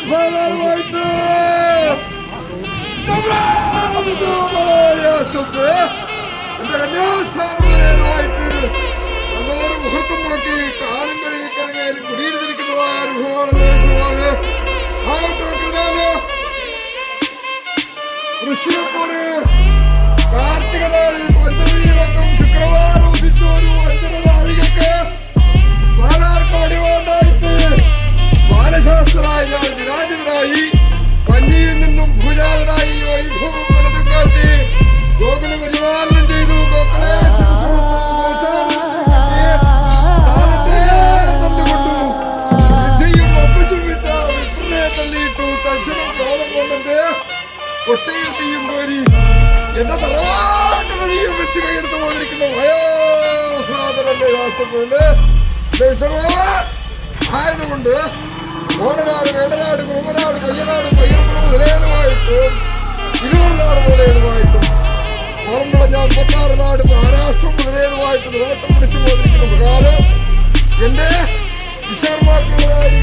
ഫലമായിട്ട് എന്റെ കന്യാസ്ഥാനമായിട്ട് നല്ലൊരു മുഹൂർത്തം നോക്കി കാലം കഴുകി കറങ്ങാൻ കുടിയിരുന്നിരിക്കുന്നതായ അനുഭവമാണ്. വൃശ്ചികപ്പോര് കാർത്തിക നാളിൽ പഞ്ചമീവക്കം ശുക്രവാരം ഉദിച്ച ഒരു 5:30 നാഴികക്ക് ബാലാർക്ക് വടിവാണ്ടായിട്ട് ബാലശാസ്ത്രനായി ഞാൻ വിരാജിതനായി കന്നിയിൽ നിന്നും ഭൂജാതനായി വൈഭവം വലതും കാട്ടി ഗോകുല പരിപാലനം ചെയ്തു. തല്ലുകൊണ്ടു വിദ്യയും അപ്പച്ചും വിദ്യ വിപ്രനെ തള്ളിയിട്ടു. തക്ഷണം കോലം കൊണ്ടെന്റെ ഒട്ടയിൽ തീയും കോരി എന്റെ തറവാട്ടിനെയും വെച്ച് കൈയെടുത്ത് പോയിരിക്കുന്ന വയോസാദരന്റെ വാസ്തവത്തില് ആയതുകൊണ്ട് ഓടനാട് വേടനാട് കുറുമനാട് പയ്യനാട് പയ്യർമല മുതലേതുമായിട്ടും ഇരുവനാട് മുതലേതുമായിട്ടും പറമ്പളഞ്ഞാൽ 56 നാട് മഹാരാഷ്ട്രം മുതലേതുമായിട്ട് നിറവട്ടം വിളിച്ചു പോയിരിക്കുന്ന പ്രകാരം എന്റെ വിശാർമാക്കളുള്ളതായി